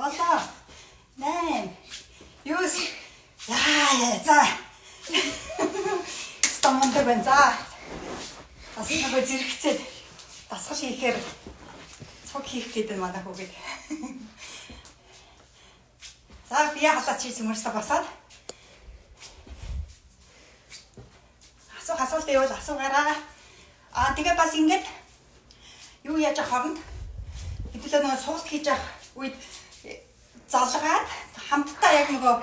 7, 8, 9. Яа, за. Стамондаг байна. За. Бас нэг зэрэгцээд дасгал хийхээр цог хийх гэдэг манай хүүгээд. За бие халаач хийсэн мөрсө босоод. Асуулт байвал асуугаараа. Тэгээ бас ингэж юу яаж хооронд хэдүүлээ нэг суулт хийж явах үед залгаад хамтдаа яг нөгөө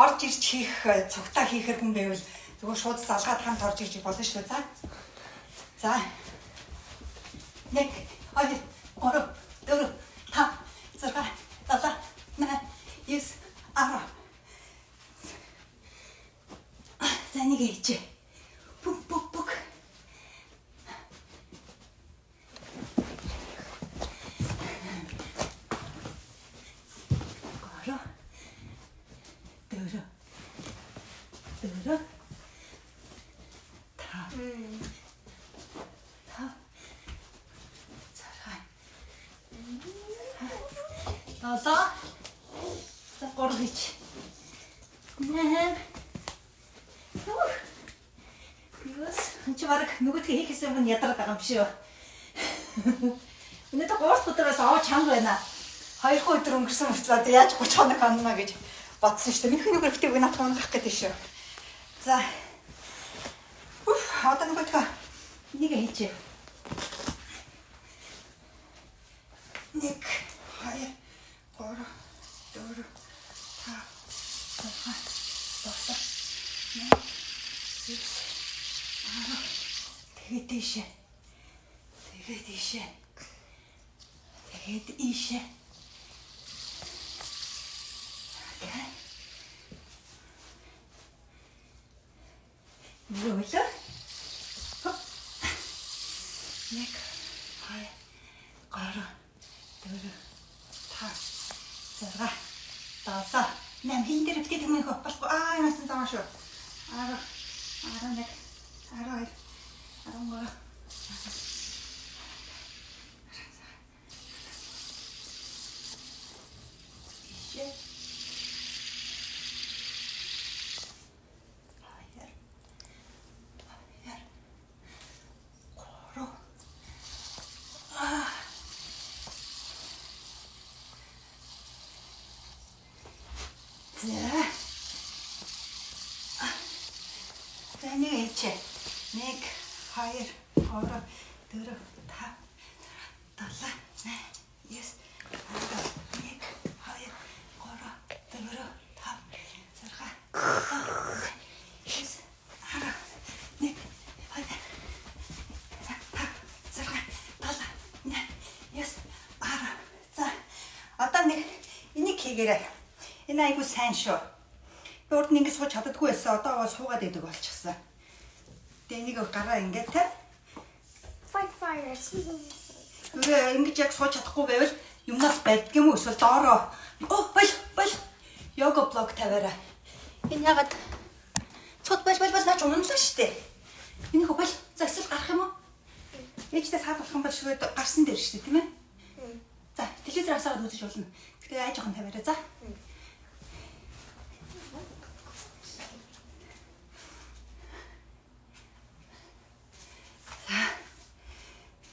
орж ирж хийх цогтаа хийхэр хүн байвал зүгээр шууд залгаад хамт орж ирж болно шүү. За. 1 2 3 4 5 6 7 8 9 10. За нэг хийчих. Пук. Дөрөв. Та. Царай. Тасаа. За горгич. Нэм. Юус, чи бараг нөгөөдгөө хийхээс өмнө ядраад байгаа юм биш үү? Өнөөдөр 3 өдрөөс аваа чанга байна. 2 өдөр өнгөрсөн мөртлөө яаж 30 хоног ханана гэж бодсон шүү дээ. Минийх нэг хэрэгтэй үг надад унах гэдэг шүү. За. Одоо нөгөөдгөө нэг хийчихье. 1 2 3 4 5 6 7 8 тэгээд ийшээ. Юу вэ? 1 2 3 4 5 6 7 8 хин дээр битгий тэмээх болохгүй яасан заа шүү 10 11 12 13 нэг хийчээ. 1 2 3 4 5 7 8 9 1 2 3 4 5 6 7 За одоо нэг энийг хийгээрэй. Энэ айгу сайн шүү. Өөрт нь ингэ сууж чаддаггүй байсан. Одоо суугаад идэг болчихсон. Тэгээ энийг гараа ингээд те. Fight fire. Ингэж яг сууж чадахгүй байвал юмнаас байдг юм уу? Эсвэл доороо. Бол. Йога блок тавиараа. Энэ ягаад цот бол наач унамлаа штэ. Энийг бол за эсвэл гарах юм уу? Ээжтэй саад болох юм бол шивэд гарсан дээр штэ тийм ээ. За, телевизээр асаагаад үзэж болно. Гэтэ яаж жоохон тавиараа за.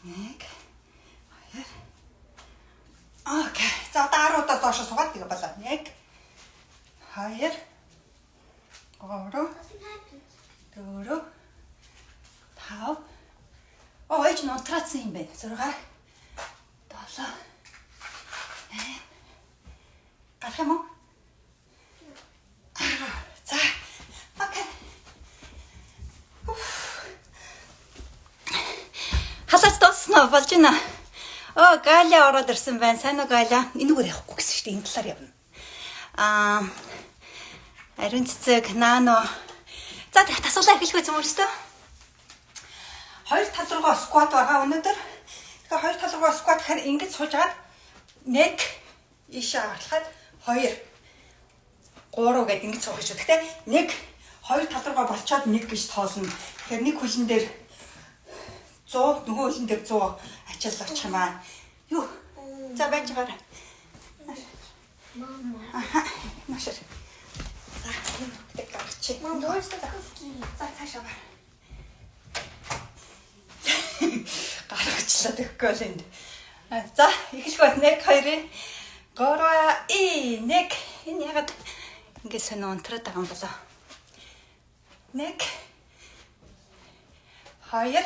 Нэг. Окей. За, даруудаа доош суугаад тэгээ болоо. 1 2 3 4 5 ээж нь унтраацсан юм байна. 6 7 гарах юм уу? За. Окей. Халаас дуусна болж байна. Галя ороод ирсэн байна. Сайн уу Галя? Энэгээр явахгүй гэсэн шүү дээ. Энэ талаар явна. Ариун цэцэг, наано. За тэгт асуулаа эхлэх байсан юм шүү дээ. Хоёр тал руугаа скват байгаа өнөөдөр. Тэгэхээр хоёр тал руугаа скват гэхээр ингэж сууж агаад 1 ийшээ харлахад 2 3 гэдэг ингэж суух шүү. Гэхдээ 1 2 тал руугаа болчоод 1 гэж тоолно. Тэгэхээр нэг хөлн дээр 100 нөгөө хөлн дээр 100 ачаал очих юм аа. Юу? За байж байгаа. Mama. Машир. За тэг гарч. Mom, where's the cookie? За цаашаа бар. Гаргачлаа тэгэхгүй л энд. За эхлэх байна. 1 2 3 1 энэ ягаад ингэ сонио унтраад байгаа юм болоо. 1 2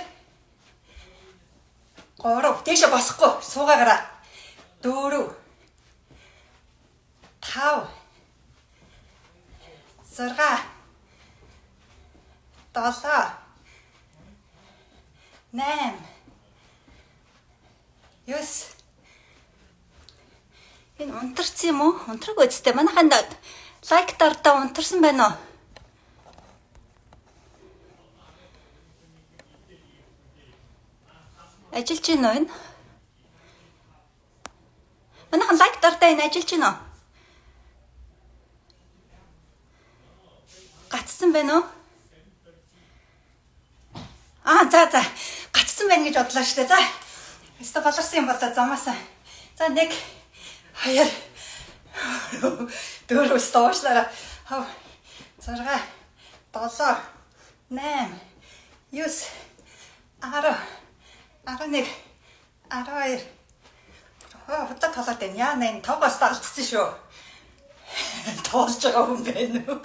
3 тийшээ босохгүй суугаагаараа 4 5 6 7 8 9 энэ унтарсан юм уу? Унтраагүй үстэй. Манайханд лайк дардаа унтарсан байна уу? Ажиллаж гин үү энэ? Манайхан лайк дардаа энэ ажиллаж гин үү? Гацсан байна уу? За. Гацсан байна гэж бодлоо штэ. За. Өстө баларсан юм болоо замаасаа. За 1 2 4 стоошлаа. 6 7 8 9 10 11 12 хутаа толоод байна. Яа нэ тоогоос алдсан шүү. Тоолж байгаа юм байна уу?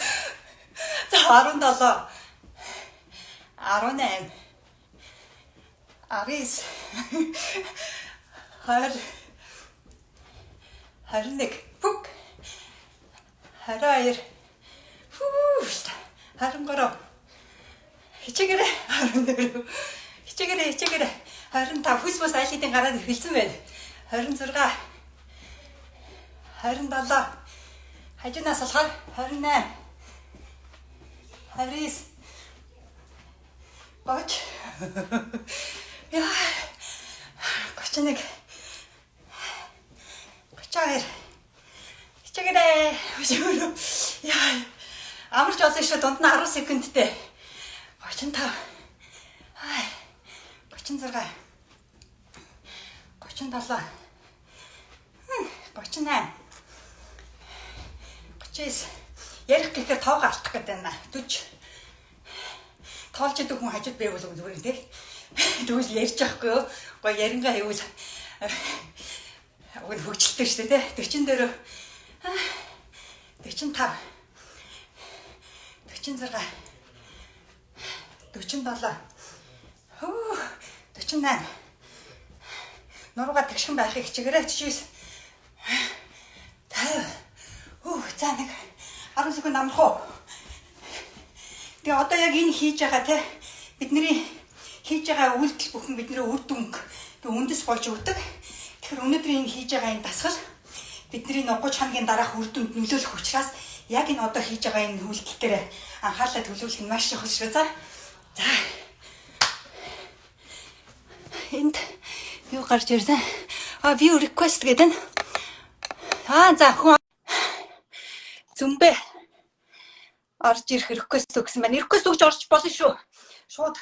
За 17 18 19 20 21 пук 22 23 хичээгээрээ 24 хичээгээрээ 25 хүс айлтын гараад хэлсэн байна. 26 27 хажуунаас болохоор 28 29 30 31 2. Хичээгээрэй. Яа. Амарч олсон шүү дунд нь 10 секундтэй. 35. 36. 37. 38. 39. Ярих гэхээр тоог алдах гэдэг байна. 40. Тоолж идэг хүн хажууд байвал зүгээр тийм. Тэгвэл ярьж байхгүй юу? Гоо ярингаа хийвэл хөгжилтэй шүү дээ тийм. 44. 45. 46. 47. 48. Нуруугаа тэгшхэн байхыг хичээгээрэй. 49. 50. За нэг 10 секунд амрах уу? Тэгээ одоо яг энэ хийж байгаа те бидний хийж байгаа үйлдэл бүхэн бидний үр дүнг үндэс болж өгдөг. Тэгэхээр өнөөдөр энэ хийж байгаа энэ дасгал бидний 30 хоногийн дараах үр дүнд нөлөөлөх учраас яг энэ одоо хийж байгаа энэ үйлдэл дээр анхаарлаа төлөвлөх нь маш чухал шүү. За. Энд юу гарч ирсэн? View request гэдэг нь. За хүн зөмбө орж ирэх request өгсөн байна. Request өгч орж болно шүү. Шууд.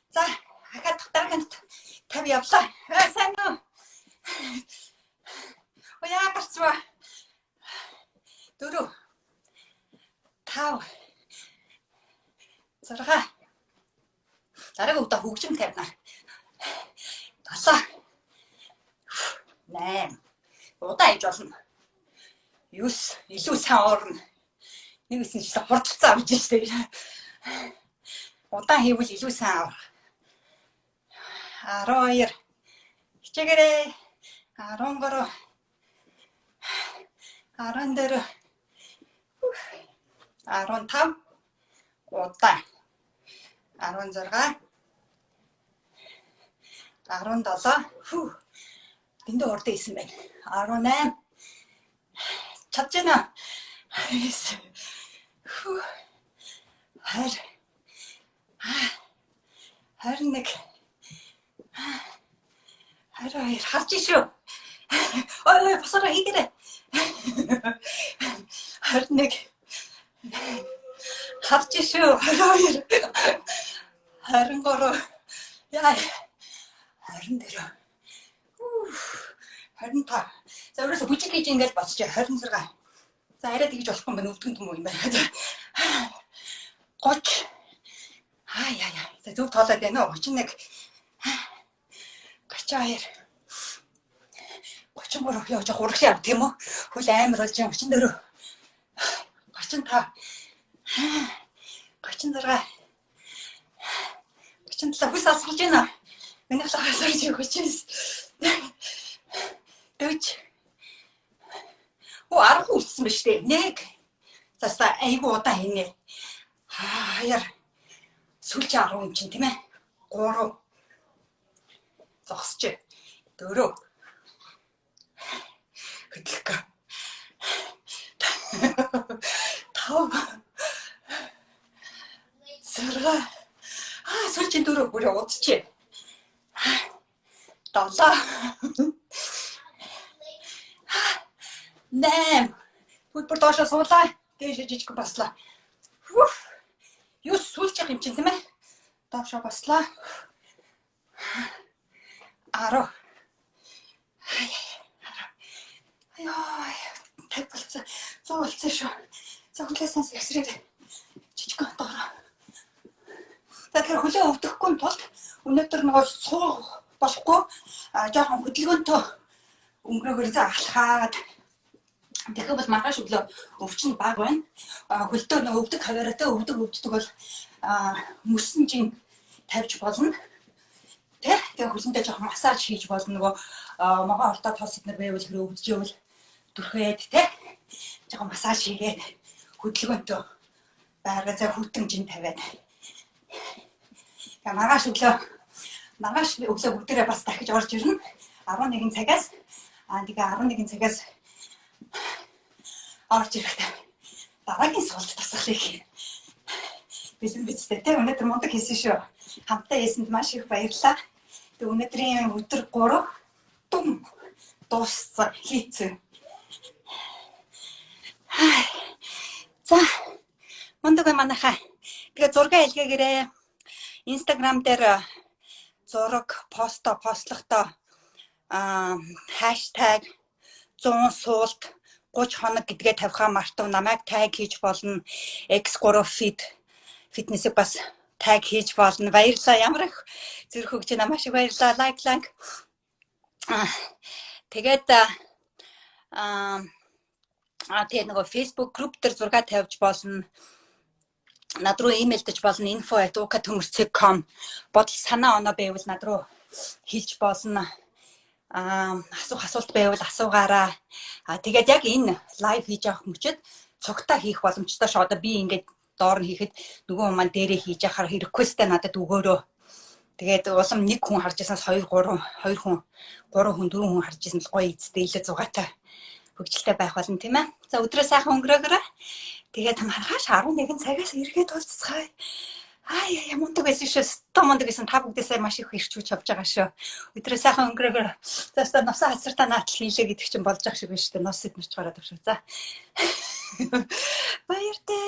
За, хахад дараагийн 50 явлаа. Сайн уу? Яа гарцгаа. 4 5 6 дараагийн удаа хөгжим тавина. 7 8 удаа хийж болно. 9 илүү сайн орно. Нэгсэн ч хурдцаа авч штэ. Удаан хийвэл илүү сайн авах. 12 хичээгээрэй. 13 14 15 удаа 16 17 дэндээ урд ийсэн байна. 18 чадчихна. 21 22 харж шүү. Ой босороо хийгээрэй. 21 харж шүү. 22 23 яа 24 25 за өөрөөсөө бүжиг хийж ингэж боцож 26 за арай тэгж болохгүй юм байна өвдгөн юм байна 30 яа за зөв тоолоод байна уу 31 32 33 яа жоо урагш яв тийм үү хөл амар болж 34 35 36 37 хүс асгаж байна. Миний хасаж хүчээс. 40. 10 үлдсэн ба штэ. 1. Заста айгу удаа хийнэ. Яар. Сүлж 10 юм чинь тийм ээ. 3. Зогсож. 4. Хөдлөхгүй. 5. 6. Сүлжийн 4 бүр удчих. 7. 8. Бүр доошоо суулаа. Дээш жижиг баслаа. 9 сүлжих юм чинь тийм ээ. Доошоо баслаа. 10. Яа. Тэг болцоо. Зоолцсон шүү. Зоглоосаас эксрэг жижиг доороо. Тэгэхээр хөлөө өвдөхгүй тулд өнөөдөр нөгөө суух болохгүй жоохон хөдөлгөөнтэй өнгөрөөгөр заахлахаад тэгэхээр бол маргааш өглөө өвчин баг байна. Хөлдөө нөгөө өвдөг хаваараатай өвддөг бол мөсөн жин тавьж болно. Тэгээ хөлөндөө жоохон массаж хийж болно. Нөгөө могоо ордоо тоосд нар байвал хэрэг өвдөж ивэл дүрхээд жоохон массаж хийгээд хөдөлгөөнтэй байгаад за хүтэн жин тавиад маргааш өглөө бүгдээрээ бас дахиж орж ирнэ. 11 цагаас тэгээ 11 цагаас орж ирэхдээ дараагийн суулт тасгалыг бэлэн бичтэй. Өнөөдөр мундаг хийсэн шүү. Хамтдаа хийсэнд маш их баярлалаа. Тэгээ өнөөдрийн өдөр 3 дууссан хийцэн. За мундаг манайхаа. Тэгээ зураг илгээгээрээ. Instagram дээр зураг постлохдоо хаштаг 100 суулт 30 хоног гэдгээ тавихаа мартав. Намайг таг хийж болно. X3 фитнесийг бас таг хийж болно. Баярлалаа. Ямар их зүрх хөгж намаа шиг баярлалаа. Лайк. Тэгээд тэгээ нөгөө Facebook групп дээр зураг тавьж болно. Над руу имэйлдэж болно. info@uka.com бодол санаа оноо байвал над руу хэлж болно. Асуулт байвал асуугаараа. Тэгээд яг энэ лайв хийж авах мөчөд цогтаа хийх боломжтой ш. Одоо би ингээд доор нь хийхэд нөгөө хүн маань дээрээ хийж яхаар request-тэй надад өгөөрөө. Тэгээд улам нэг хүн харж байснаас 2 хүн 4 хүн харж байсан л гоё эцтэй илүү зугаатай хөгжилтэй байх болно тийм ээ. За өдрөө сайхан өнгөрөөгөө. Тэгээд маргааш 11 цагаас эргээд уулзцгаая. Яа мундаг байсан шүү. Том мундаг байсан. Та бүгдээсээ маш их ирч хүч авч байгаа шүү. Өдрөө сайхан өнгөрөөгөө. За носоо хацартаа наатал хийлээ гэдэг чинь болж ах шиг байна шүү. Нос эдмэрч гараад авшаа. За. Баяртай.